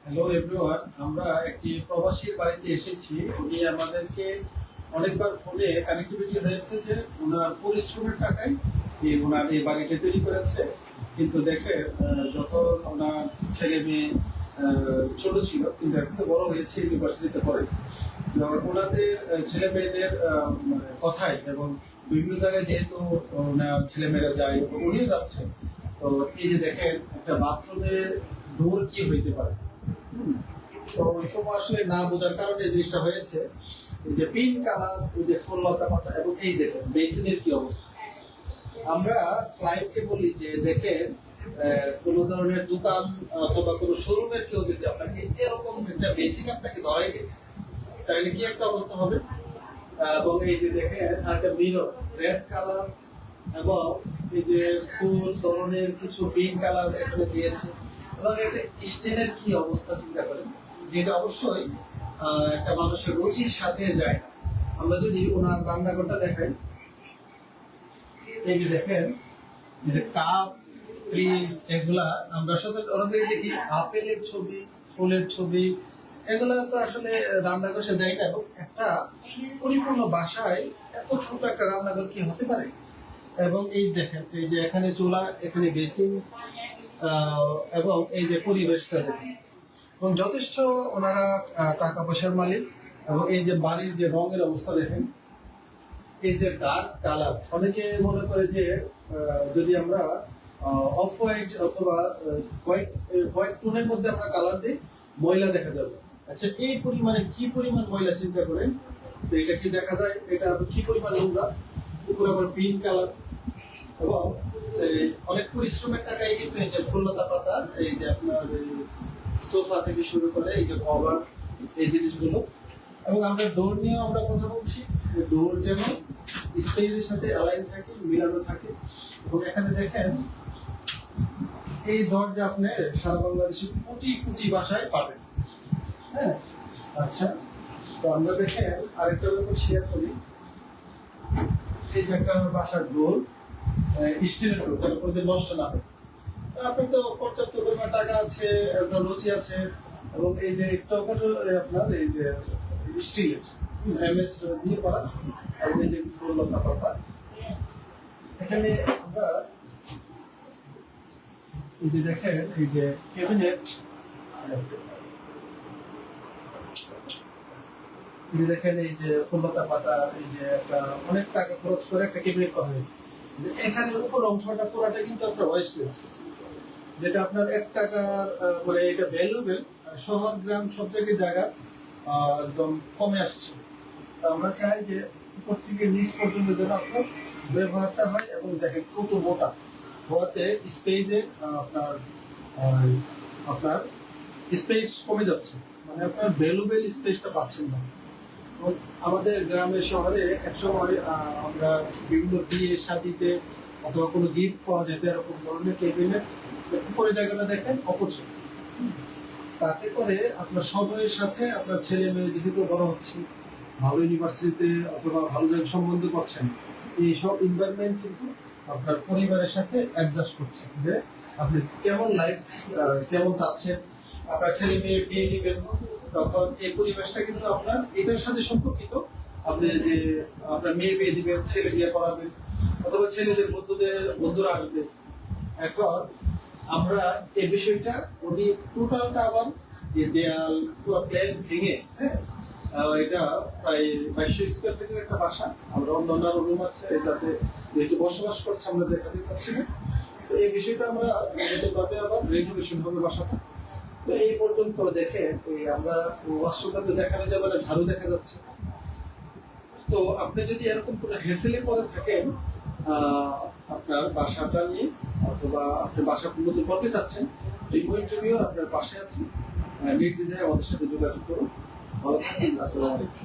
Hello everyone, আমরা একটি প্রবাসীর বাড়িতে এসেছি। উনি আমাদেরকে অনেকবার ফোনে কানেক্টিভিটি হয়েছে যে ওনার পরিশ্রমের টাকায় ওনার এই বাড়িটা তৈরি করেছে। কিন্তু দেখে যখন ওনার ছেলে মেয়ে ছোট ছিল, কিন্তু এখন তো বড় হয়েছে, ইউনিভার্সিটিতে পড়ে, ওনাদের ছেলে মেয়েদের কথায় এবং বিভিন্ন জায়গায় যেহেতু ওনার ছেলে মেয়েরা যায় এবং উনিও যাচ্ছেন, তো এই যে দেখেন একটা বাথরুমের ডোর কি হইতে পারে। তো ওই সময় আসলে না বোঝার কারণে এই জিনিসটা হয়েছে। এই যে পিঙ্ক কালার, ওই যে ফুল লতা পাতা, এবং এই দেখেন বেসিনের কি অবস্থা। আমরা ক্লায়েন্টকে বলি যে দেখেন কোন ধরনের দোকান অথবা কোনো শোরুমের কেউ যদি আপনাকে এরকম একটা বেসিক আপনাকে ধরাই দেয়, তাহলে কি একটা অবস্থা হবে। এবং এই যে দেখেন একটা মিরর রেড কালার এবং এই যে ফুল ধরনের কিছু পিঙ্ক কালার এখানে দিয়েছে, এবং এটা স্টেনের কি অবস্থা চিন্তা করেন, যেটা অবশ্যই একটা মানুষের রুচির সাথে যায়। আমরা যদি ওনার রান্নাঘরটা দেখাই, এই যে দেখেন এই যে কাপ প্লিজ, এগুলা আমরা সাধারণত দেখি আপেলের ছবি, ফুলের ছবি, এগুলা তো আসলে রান্নাঘরে দেয় না। এবং একটা পরিপূর্ণ বাসায় এত ছোট একটা রান্নাঘর কি হতে পারে। এবং এই দেখেন এই যে এখানে চুলা, এখানে বেসিন, এবং এই যে পরিবেশটা দেখেন, এবং যথেষ্ট ওনারা টাকা পয়সার মালিক। এবং এই যে বাড়ির যে রঙের অবস্থা দেখেন, এই যে ডার্ক কালার, অনেকে মনে করে যে যদি আমরা অফ হোয়াইট অথবা হোয়াইট টোনের মধ্যে আমরা কালার দিই ময়লা দেখা যাবে। আচ্ছা, এই পরিমাণে কি পরিমাণ ময়লা চিন্তা করেন, তো এটা কি দেখা যায়, এটা কি পরিমাণ নোংরা। উপরে আবার পিঙ্ক কালার, এবং অনেক পরিশ্রমের টাকায় কিন্তু এই যে ফুললতা পাতা, এই যে আপনার সোফা থেকে শুরু করে এই যে কভার, এই জিনিসগুলো। এবং আমরা ডোর নিয়েও আমরা কথা বলছি, ডোর যেন স্পেসের সাথে অ্যালাইন থাকে, মিলানো থাকে। এবং এখানে দেখেন এই দরজা আপনি সারা বাংলাদেশে কোটি কোটি বাসায় পাবেন। হ্যাঁ, আচ্ছা, তো আমরা দেখেন আরেকটা ব্যাপার শেয়ার করি। এই যে একটা বাসার ডোর, স্টিলের ডোর, যাতে কোনোদিন নষ্ট না হয়। আপনার তো পর্যাপ্ত পরিমাণ টাকা আছে, একটা রুচি আছে, এবং এই যে টকাটো আপনার এই যে স্টিলের এমএস দিয়ে করা, এবং এই যে ফুললতা পাতা। এখানে আমরা এই যে দেখেন এই যে ক্যাবিনেট, এই যে দেখেন এই যে ফুললতা পাতা, এই যে একটা অনেক টাকা খরচ করে একটা ক্যাবিনেট করা হয়েছে। এখানে উপর অংশটা পুরাটা কিন্তু আপনার ওয়েস্টেজ, যেটা আপনার 1 টাকার মানে এটা ভ্যালুয়েবল। শহর গ্রাম সব জায়গা একদম কমে আসছে। আমরা চাই যে উপর থেকে নিচ পর্যন্ত যেন আপনার ব্যবহারটা হয়। এবং দেখেন কত মোটা হওয়াতে স্পেসে আপনার আপনার স্পেস কমে যাচ্ছে, মানে আপনার ভ্যালুয়েবল স্পেসটা পাচ্ছেন না। এবং আমাদের গ্রামে শহরে একসময় আমরা বিভিন্ন বিয়ে শাদিতে অথবা কোনো গিফট পাওয়া যেত এরকম ধরনের কেবিনেট। উপরে জায়গাটা দেখেন অপচয়, তাতে করে আপনার সময়ের সাথে আপনার ছেলে মেয়ে যেহেতু বড় হচ্ছে, ভালো ইউনিভার্সিটিতে অথবা ভালো জায়গায় সম্বন্ধ করছেন, এই সব এনভায়রনমেন্ট কিন্তু আপনার পরিবারের সাথে অ্যাডজাস্ট করছে যে আপনি কেমন লাইফ কেমন চাচ্ছেন। আপনার ছেলে মেয়ে বিয়ে দিবেন, তখন এই পরিবেশটা কিন্তু আপনার এটার সাথে সম্পর্কিত। আপনি যে আপনার মেয়ে বিয়ে দিবেন, ছেলে বিয়ে করাবেন, অথবা ছেলেদের বন্ধুরা আসবে। এখন আমরা এই বিষয়টা উনি টোটালটা আবার যে দেয়াল পুরো প্ল্যান ভেঙে, হ্যাঁ, এটা প্রায় 2200 স্কোয়ার ফিটের একটা বাসা। আমরা অন্যান্য রুম আছে, এটাতে যেহেতু বসবাস করছে আমরা দেখাতে চাচ্ছি না। তো এই বিষয়টা আমরা নতুনভাবে আবার রেনোভেশন হবে বাসাটা। তো এই পর্যন্ত দেখে এই আমরা ওয়াশরুমটাতে দেখানো যাবে না, ঝাড়ু দেখা যাচ্ছে। তো আপনি যদি এরকম কোনো হেসেলে পরে থাকেন আপনার বাসাটা নিয়ে, অথবা আপনি বাসা উন্নত করতে চাচ্ছেন, রিপোর্ট জমিও আপনার পাশে আছি, নির্দ্বিধায় আমাদের সাথে যোগাযোগ করুন। ভালো থাকবেন, আসসালামু আলাইকুম।